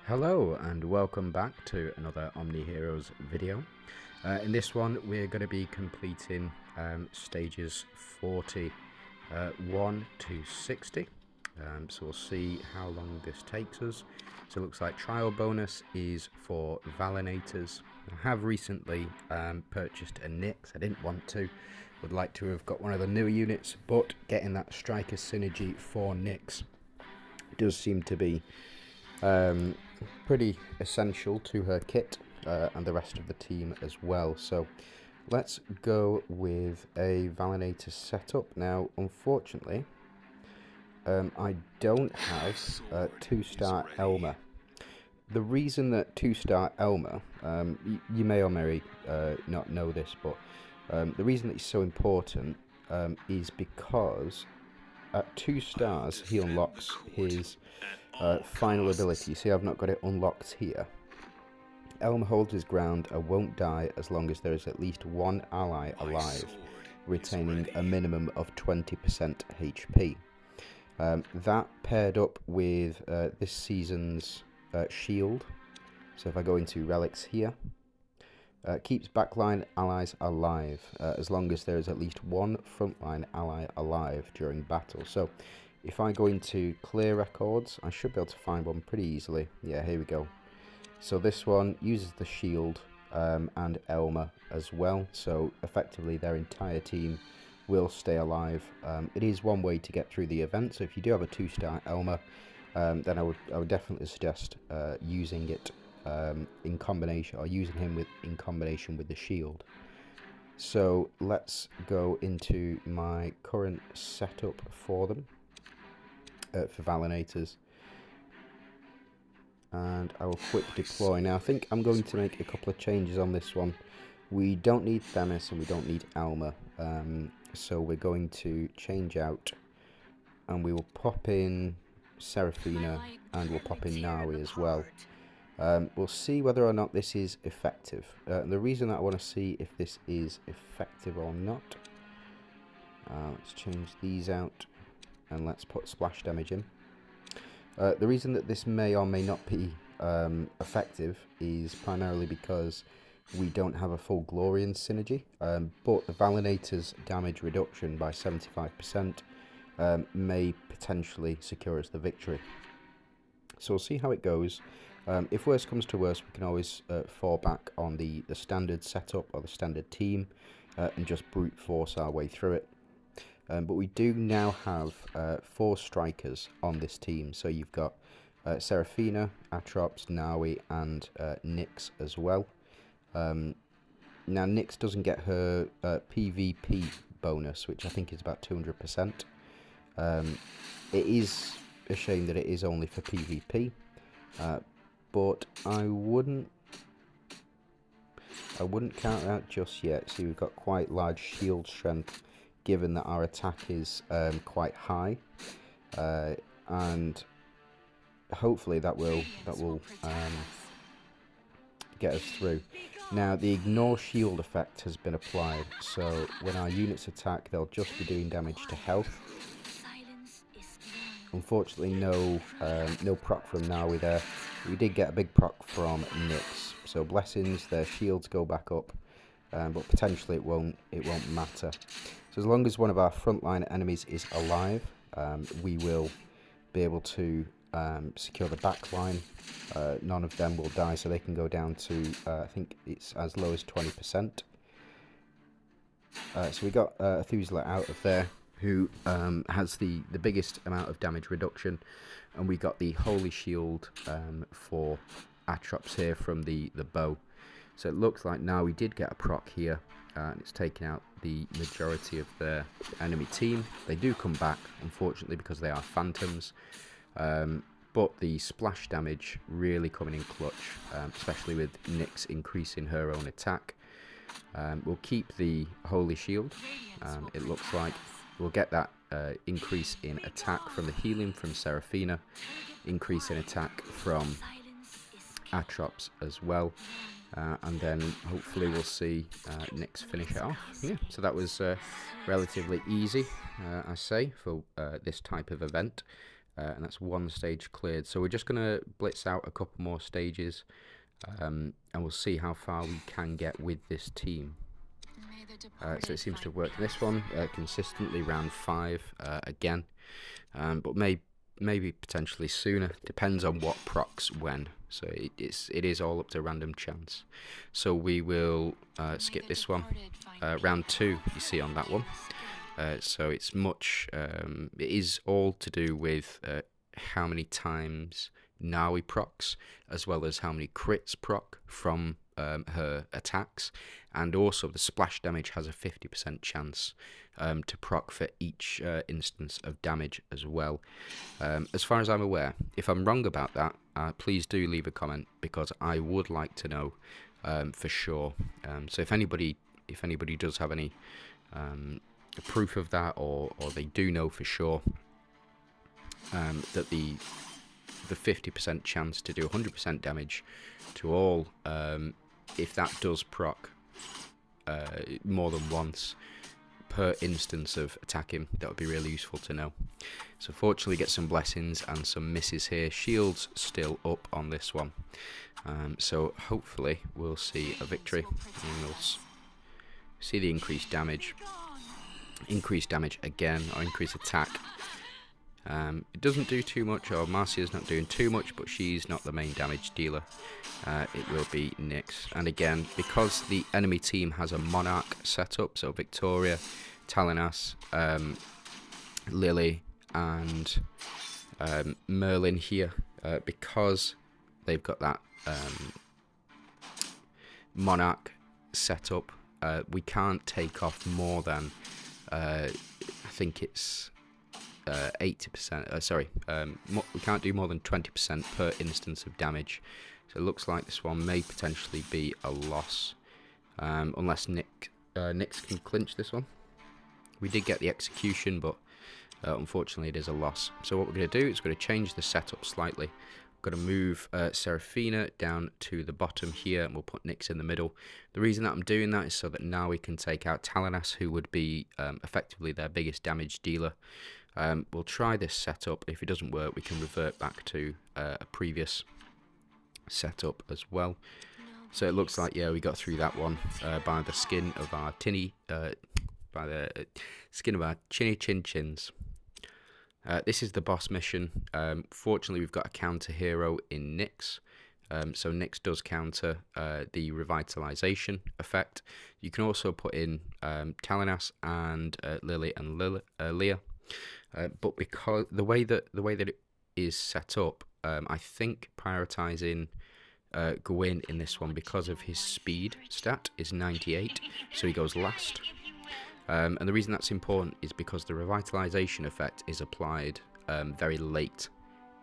Hello and welcome back to another OmniHeroes video. In this one we're going to be completing stages 41 to 60. So we'll see how long this takes us. So it looks like trial bonus is for Valinators. I have recently purchased a Nyx. I didn't want to. Would like to have got one of the newer units, but getting that striker synergy for Nyx does seem to be pretty essential to her kit and the rest of the team as well. So let's go with a Valinator setup. Now, unfortunately, I don't have 2-star Elmer. The reason that 2-star Elmer, you may or may not know this, but the reason that it's so important is because at 2 stars he unlocks his final ability. See, I've not got it unlocked here. Elm holds his ground and won't die as long as there is at least one ally alive, retaining a minimum of 20% HP. That paired up with this season's shield. So if I go into relics here, keeps backline allies alive as long as there is at least one frontline ally alive during battle. So if I go into clear records, I should be able to find one pretty easily. Yeah, here we go. So this one uses the shield and Elmer as well. So effectively their entire team will stay alive. It is one way to get through the event. So if you do have a 2-star Elmer, then I would definitely suggest using it in combination, or using him in combination with the shield. So let's go into my current setup for them. For Valinators, and I will quick deploy. Now I think I'm going to make a couple of changes on this one. We don't need Themis and we don't need Elmer, so we're going to change out and we will pop in Seraphina and we'll pop in Nawi as well. We'll see whether or not this is effective. The reason that I want to see if this is effective or not, let's change these out. And let's put splash damage in. The reason that this may or may not be effective is primarily because we don't have a full Glorian synergy, but the Valinator's damage reduction by 75% may potentially secure us the victory. So we'll see how it goes. If worse comes to worse, we can always fall back on the standard setup or the standard team and just brute force our way through it. But we do now have 4 strikers on this team. So you've got Seraphina, Atrops, Nawi, and Nyx as well. Now Nyx doesn't get her PvP bonus, which I think is about 200%. It is a shame that it is only for PvP, but I wouldn't count it out just yet. See, we've got quite large shield strength, given that our attack is quite high, and hopefully that will get us through. Now the ignore shield effect has been applied, so when our units attack they'll just be doing damage to health. Unfortunately no proc from Nawi there. We did get a big proc from Nyx, so blessings, their shields go back up, but potentially it won't matter. So as long as one of our frontline enemies is alive, we will be able to secure the back line. None of them will die, so they can go down to, I think it's as low as 20%. So we got Thuzla out of there, who has the biggest amount of damage reduction, and we got the Holy Shield for Atrops here from the bow. So it looks like now we did get a proc here, and it's taken out the majority of the enemy team. They do come back, unfortunately, because they are phantoms, but the splash damage really coming in clutch, especially with Nyx increasing her own attack. We'll keep the Holy Shield. It looks like we'll get that increase in attack from the healing from Seraphina, increase in attack from Atrops as well. And then hopefully we'll see Nyx finish it off. Yeah, so that was relatively easy, I say, for this type of event. and that's one stage cleared. So we're just going to blitz out a couple more stages, and we'll see how far we can get with this team. So it seems to have worked in this one consistently, round 5 again, but maybe potentially sooner. Depends on what procs when. So it is all up to random chance. So we will skip this one. Round 2, you see on that one. So it's much. It is all to do with how many times Nawi procs, as well as how many crits proc from her attacks, and also the splash damage has a 50% chance to proc for each instance of damage as well. As far as I'm aware, if I'm wrong about that, please do leave a comment, because I would like to know for sure. So if anybody does have any proof of that, or they do know for sure that the 50% chance to do 100% damage to all, if that does proc more than once per instance of attacking, that would be really useful to know. So fortunately get some blessings and some misses here. Shields still up on this one, so hopefully we'll see a victory, and we'll see the increased damage again, or increased attack. It doesn't do too much, or Marcia's not doing too much, but she's not the main damage dealer. It will be Nyx. And again, because the enemy team has a Monarch setup, so Victoria, Talinas, Lily, and Merlin here, because they've got that Monarch setup, we can't take off more than, I think it's 80%, we can't do more than 20% per instance of damage. So it looks like this one may potentially be a loss, unless Nyx can clinch this one. We did get the execution, but unfortunately it is a loss. So what we're going to do is we're going to change the setup slightly. We're going to move Seraphina down to the bottom here, and we'll put Nyx in the middle. The reason that I'm doing that is so that now we can take out Talinas, who would be effectively their biggest damage dealer. We'll try this setup. If it doesn't work, we can revert back to a previous setup as well. So it looks like, yeah, we got through that one by the skin of our chinny chin chins. This is the boss mission. Fortunately, we've got a counter hero in Nyx. So Nyx does counter the revitalization effect. You can also put in Talinas and Lily and Leah. But because the way that it is set up, I think prioritizing Gwyn in this one, because of his speed stat, is 98, so he goes last. And the reason that's important is because the revitalization effect is applied very late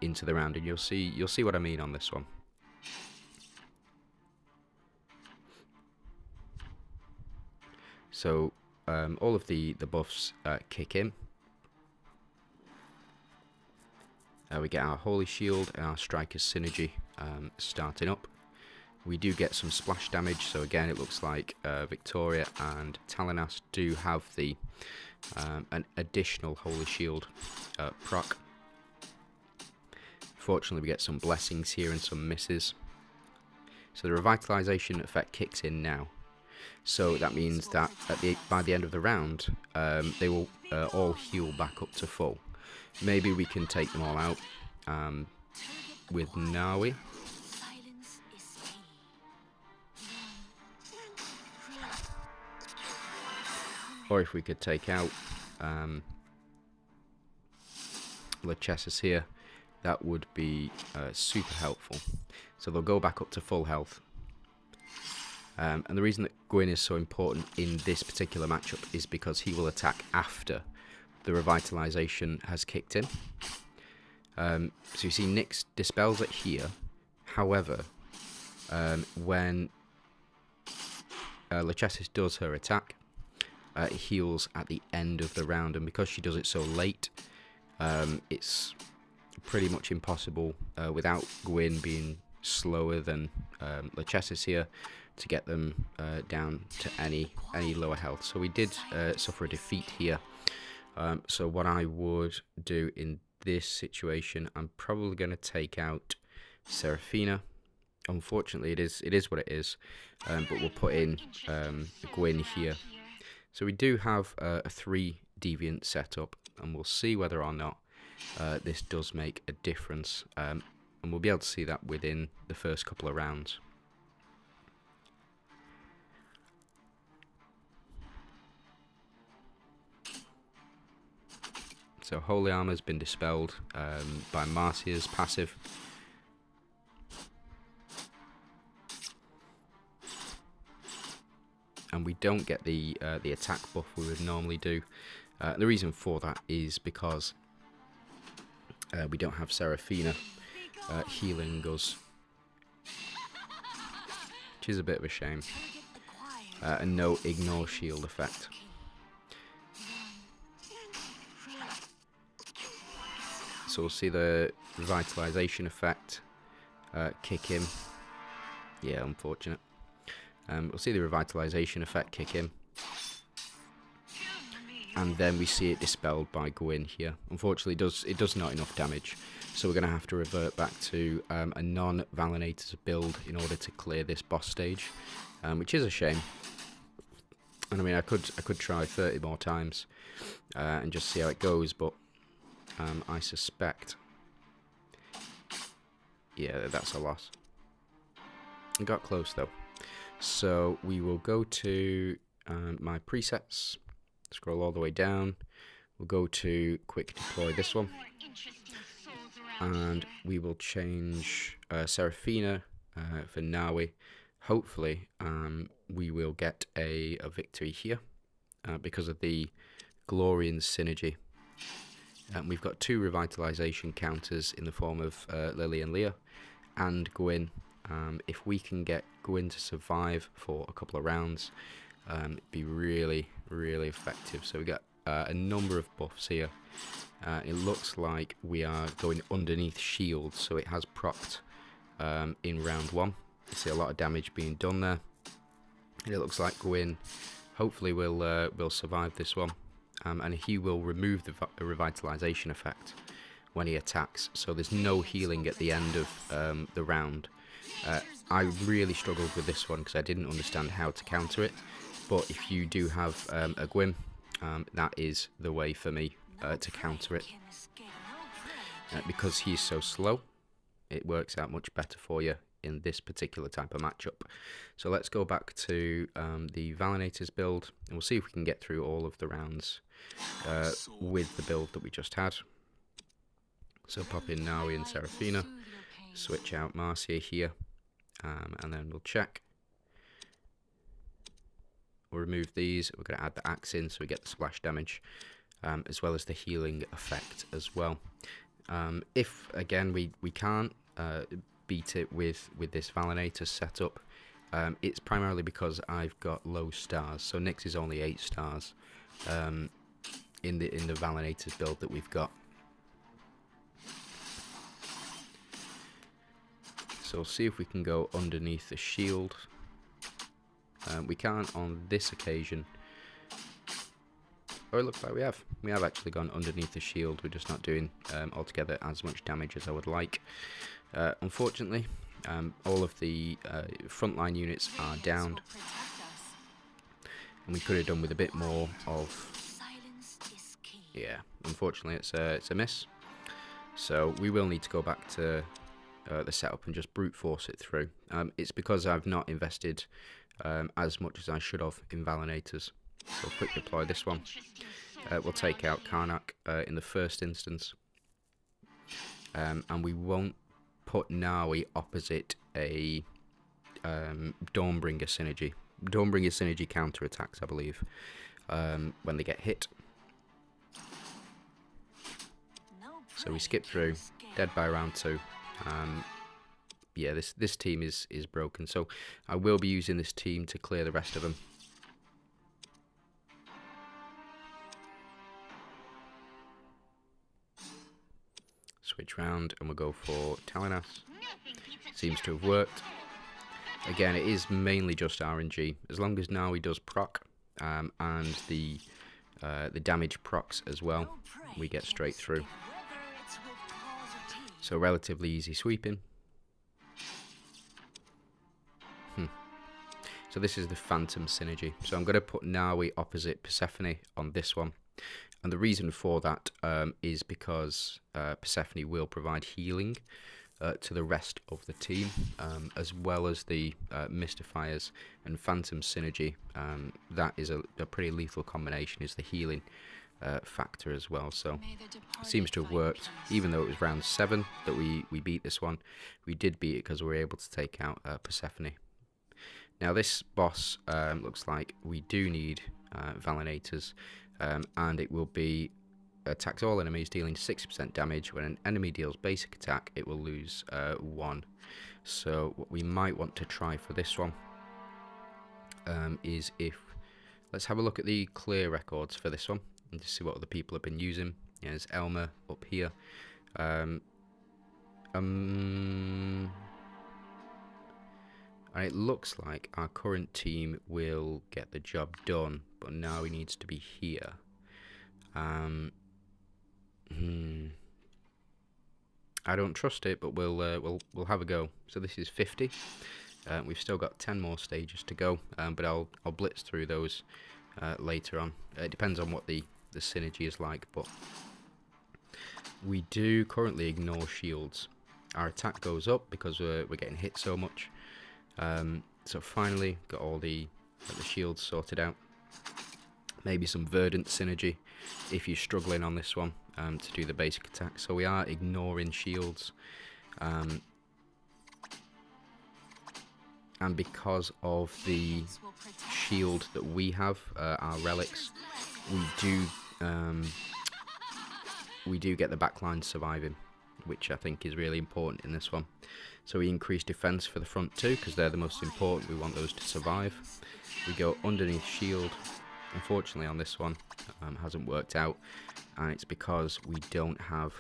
into the round, and you'll see what I mean on this one. So all of the buffs kick in. We get our Holy Shield and our Striker's Synergy starting up. We do get some splash damage, so again it looks like Victoria and Talinas do have the an additional Holy Shield proc. Fortunately we get some blessings here and some misses. So the revitalization effect kicks in now. So that means that by the end of the round, they will all heal back up to full. Maybe we can take them all out with Nawi. Or if we could take out Lachesis here, that would be super helpful. So they'll go back up to full health. And the reason that Gwyn is so important in this particular matchup is because he will attack after the revitalization has kicked in. So you see Nyx dispels it here. However, when Lachesis does her attack, it heals at the end of the round, and because she does it so late, it's pretty much impossible without Gwyn being slower than Lachesis here to get them down to any lower health. So we did suffer a defeat here. So what I would do in this situation, I'm probably going to take out Seraphina. Unfortunately, it is what it is, but we'll put in Gwyn here. So we do have a 3 deviant setup, and we'll see whether or not this does make a difference, and we'll be able to see that within the first couple of rounds. So Holy Armor's been dispelled by Marcia's passive. And we don't get the attack buff we would normally do. The reason for that is because we don't have Seraphina healing us, which is a bit of a shame. And no ignore shield effect. So we'll see the revitalization effect kick in. Yeah, unfortunate. We'll see the revitalization effect kick in. And then we see it dispelled by Gwyn here. Unfortunately, it does not enough damage. So we're going to have to revert back to a non-Valinators build in order to clear this boss stage. Which is a shame. And I mean, I could try 30 more times and just see how it goes, but I suspect, yeah, that's a loss. I got close though. So we will go to my presets, scroll all the way down, we'll go to quick deploy this one, and we will change Seraphina for Nawi. Hopefully we will get a victory here because of the Glorian synergy. We've got 2 revitalization counters in the form of Lily and Leah and Gwyn. If we can get Gwyn to survive for a couple of rounds, it'd be really, really effective. So we got a number of buffs here. It looks like we are going underneath shield, so it has procced in round 1. You see a lot of damage being done there. And it looks like Gwyn hopefully will survive this one. And he will remove the revitalization effect when he attacks, so there's no healing at the end of the round. I really struggled with this one because I didn't understand how to counter it, but if you do have a Gwyn, that is the way for me to counter it. Because he's so slow, it works out much better for you in this particular type of matchup. So let's go back to the Valinators build, and we'll see if we can get through all of the rounds with the build that we just had. So pop in Nawi and Seraphina, switch out Marcia here, and then we'll check. We'll remove these. We're going to add the axe in so we get the splash damage, as well as the healing effect as well. If again we can't beat it with this Valinator setup, it's primarily because I've got low stars. So Nyx is only 8 stars in the Valinators build that we've got. So we'll see if we can go underneath the shield. We can't on this occasion. Oh, it looks like we have. We have actually gone underneath the shield. We're just not doing altogether as much damage as I would like. Unfortunately, all of the frontline units are downed. And we could have done with a bit more of... Yeah, unfortunately it's a miss. So we will need to go back to the setup and just brute force it through. It's because I've not invested as much as I should have in Valinators. So quick deploy this one. We'll take out Karnak in the first instance. And we won't put Nawi opposite a Dawnbringer synergy. Dawnbringer synergy counter-attacks, I believe, when they get hit. So we skip through, dead by round 2. Yeah, this team is broken, so I will be using this team to clear the rest of them. Switch round and we'll go for Talinas. Seems to have worked. Again, it is mainly just RNG. As long as Nawi does proc and the damage procs as well, we get straight through. So relatively easy sweeping. So this is the Phantom synergy. So I'm going to put Nawi opposite Persephone on this one. And the reason for that is because Persephone will provide healing to the rest of the team, as well as the Mystifiers and Phantom synergy. That is a pretty lethal combination, is the healing factor as well. So it seems to have worked, even though it was round 7 that we beat this one. We did beat it because we were able to take out Persephone. Now this boss looks like we do need Valinators, and it will be attacks all enemies dealing 60% damage. When an enemy deals basic attack, it will lose 1. So what we might want to try for this one is if... Let's have a look at the clear records for this one and just see what other people have been using. Yeah, there's Elmer up here. And it looks like our current team will get the job done, but now he needs to be here. I don't trust it, but we'll have a go. So this is 50. We've still got 10 more stages to go, but I'll blitz through those later on. It depends on what the synergy is like, but we do currently ignore shields. Our attack goes up because we're getting hit so much. So finally got all the shields sorted out. Maybe some Verdant synergy if you're struggling on this one to do the basic attack. So we are ignoring shields, and because of the shield that we have, our relics, we do get the backline surviving, which I think is really important in this one. So we increase defense for the front two because they're the most important. We want those to survive. We go underneath shield. Unfortunately on this one hasn't worked out, and it's because we don't have...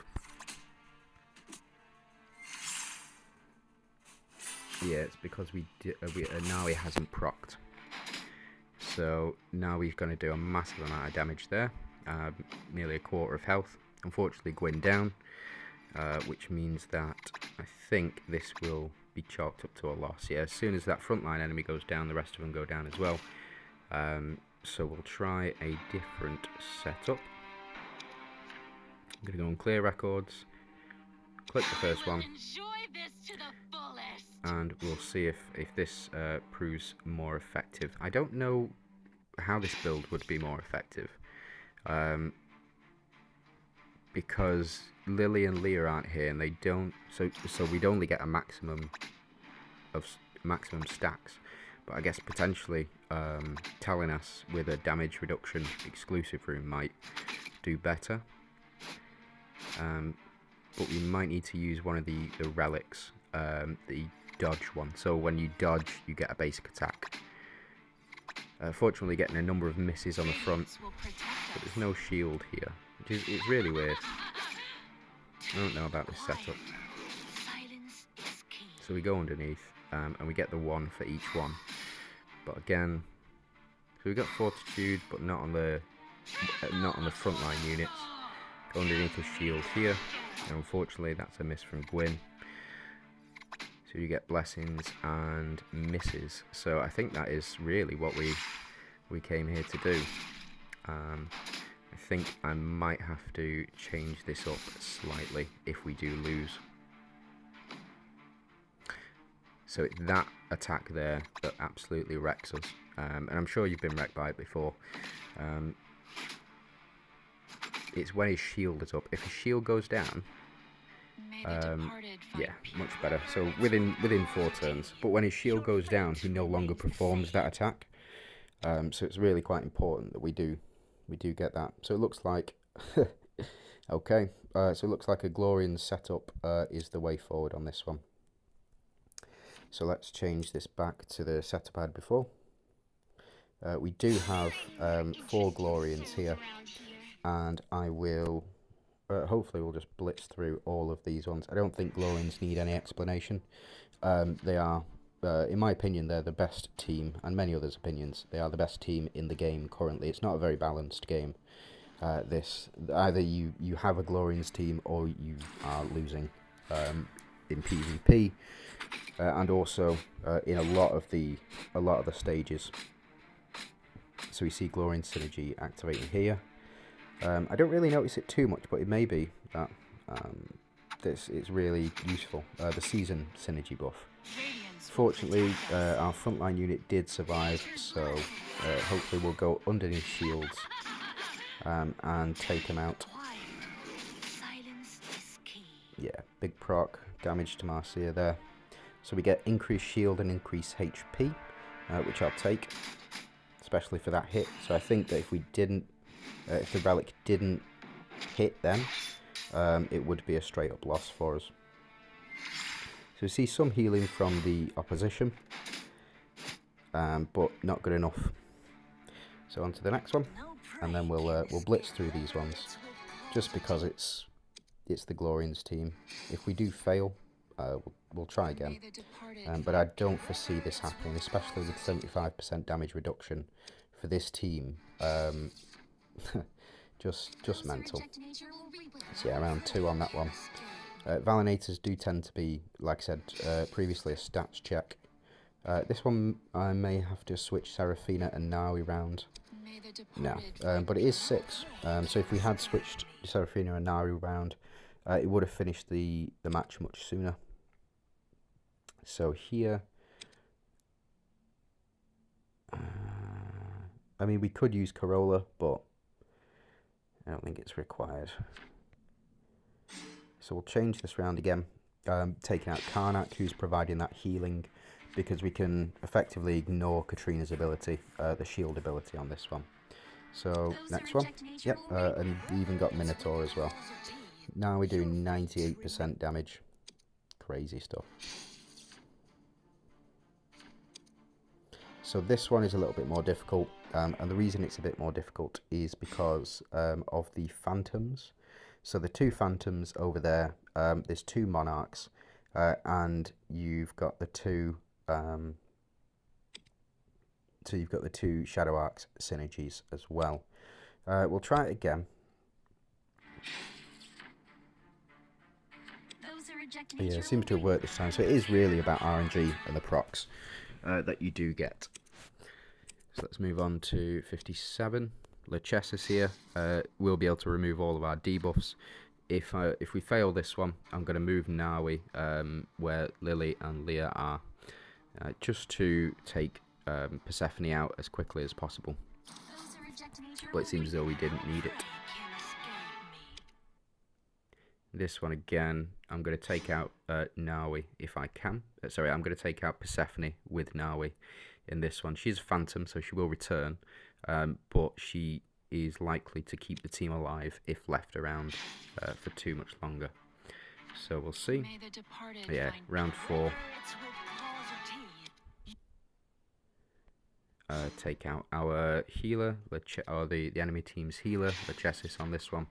Yeah, it's because now it hasn't procced. So now we're going to do a massive amount of damage there. Nearly a quarter of health. Unfortunately Gwyn down. Which means that I think this will be chalked up to a loss. Yeah, as soon as that frontline enemy goes down, the rest of them go down as well. So we'll try a different setup. I'm going to go on clear records, click the first one, and we'll see if this proves more effective. I don't know how this build would be more effective. Because Lily and Leah aren't here, and they don't, so we'd only get a maximum stacks. But I guess potentially Talinas with a damage reduction exclusive room might do better. But we might need to use one of the relics, the dodge one. So when you dodge, you get a basic attack. Fortunately, getting a number of misses on the front, but there's no shield here. It's really weird. I don't know about this setup. So we go underneath, and we get the 1 for each one. But again, so we got Fortitude, but not on the frontline units. Go underneath the shield here, and unfortunately that's a miss from Gwyn. So you get blessings and misses. So I think that is really what we came here to do. I think I might have to change this up slightly if we do lose. So it's that attack there that absolutely wrecks us. And I'm sure you've been wrecked by it before. It's when his shield is up. If his shield goes down, yeah, much better. So within 4 turns. But when his shield goes down, he no longer performs that attack. So it's really quite important that we do get that. So it looks like okay. So it looks like a Glorian setup is the way forward on this one. So let's change this back to the setup I had before. We do have 4 Glorians here, and I will hopefully we'll just blitz through all of these ones. I don't think Glorians need any explanation. They are, in my opinion, they're the best team, and many others' opinions, they are the best team in the game currently. It's not a very balanced game. Either you have a Glorians team or you are losing. in PvP, and also in a lot of the stages. So we see Glorian Synergy activating here. I don't really notice it too much, but it may be that this is really useful. The Season Synergy buff. Fortunately, our frontline unit did survive, so hopefully we'll go underneath shields and take him out. Yeah, big proc, damage to Marcia there. So we get increased shield and increased HP, which I'll take, especially for that hit. So I think that if we didn't, if the relic didn't hit then, it would be a straight up loss for us. So we see some healing from the opposition, but not good enough. So on to the next one, and then we'll blitz through these ones, just because it's the Glorians team. If we do fail, we'll try again. But I don't foresee this happening, especially with 75% damage reduction for this team. Just mental. So yeah, around 2 on that one. Valinators do tend to be, like I said previously, a stats check. This one I may have to switch Seraphina and Nawi round. No, but it is 6. So if we had switched Seraphina and Nawi round, it would have finished the match much sooner. So here, I mean, we could use Corolla, but I don't think it's required. So we'll change this round again, taking out Karnak, who's providing that healing, because we can effectively ignore Katrina's ability, the shield ability on this one. So next one, yep, and we even got Minotaur as well. Now we're doing 98% damage. Crazy stuff. So this one is a little bit more difficult, and the reason it's a bit more difficult is because of the phantoms. So the 2 phantoms over there, there's 2 monarchs, and you've got the 2 so you've got the 2 Shadow Arcs synergies as well. We'll try it again. Yeah, it seems to have worked this time. So it is really about RNG and the procs that you do get. So let's move on to 57. Lachesis here. We'll be able to remove all of our debuffs. If we fail this one, I'm going to move Nawi where Lily and Leah are, just to take Persephone out as quickly as possible. But it seems as though we didn't need it. This one again, I'm going to take out Nawi if I can. Sorry, I'm going to take out Persephone with Nawi in this one. She's a phantom, so she will return, but she is likely to keep the team alive if left around for too much longer. So we'll see. Yeah, round 4. Take out our healer, or the enemy team's healer, Lachesis, on this one.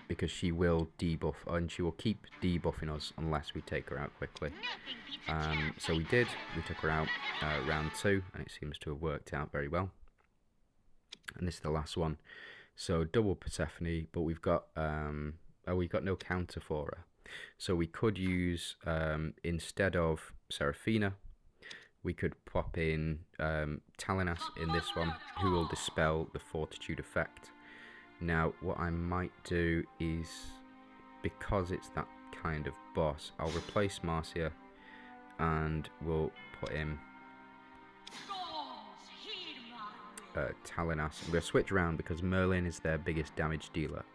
Because she will debuff, and she will keep debuffing us unless we take her out quickly. So we did. We took her out round 2, and it seems to have worked out very well. And this is the last one. So double Persephone, but we've got no counter for her. So we could use instead of Seraphina, we could pop in Talinas in this one, who will dispel the Fortitude effect. Now, what I might do is, because it's that kind of boss, I'll replace Marcia and we'll put in Talinas. I'm going to switch around because Merlin is their biggest damage dealer.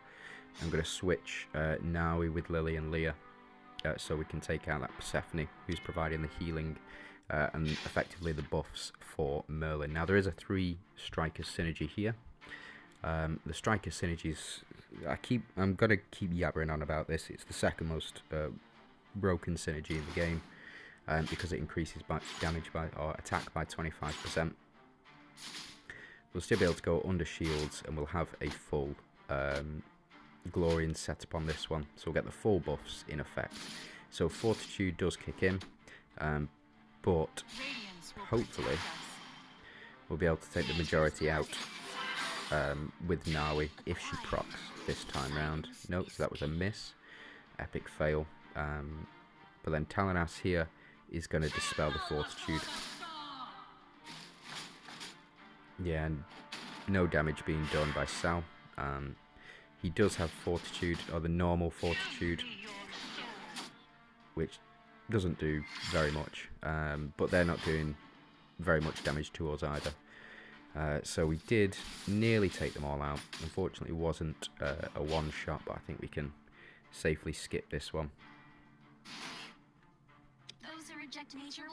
I'm going to switch Nawi with Lily and Leah, so we can take out that Persephone, who's providing the healing and effectively the buffs for Merlin. Now, there is a 3 striker synergy here. The striker synergies, I'm going to keep yabbering on about this. It's the second most broken synergy in the game, because it increases damage or attack by 25%. We'll still be able to go under shields, and we'll have a full Glorian setup on this one. So we'll get the full buffs in effect. So Fortitude does kick in, but hopefully we'll be able to take the majority out with Nawi if she procs this time round. Nope, so that was a miss. Epic fail. But then Talanas here is going to dispel the Fortitude. Yeah, and no damage being done by Sal. He does have Fortitude, or the normal Fortitude, which doesn't do very much, but they're not doing very much damage to us either. So we did nearly take them all out. Unfortunately, it wasn't a one-shot, but I think we can safely skip this one.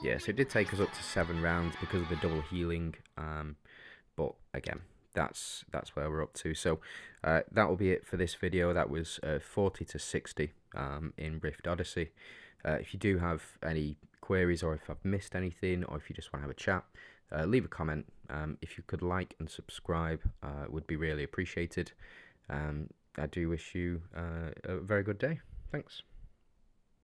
Yeah, so it did take us up to 7 rounds because of the double healing, but again, that's where we're up to. So that will be it for this video. That was 40 to 60 in Rift Odyssey. If you do have any queries, or if I've missed anything, or if you just want to have a chat, leave a comment. If you could like and subscribe, would be really appreciated. I do wish you a very good day. Thanks.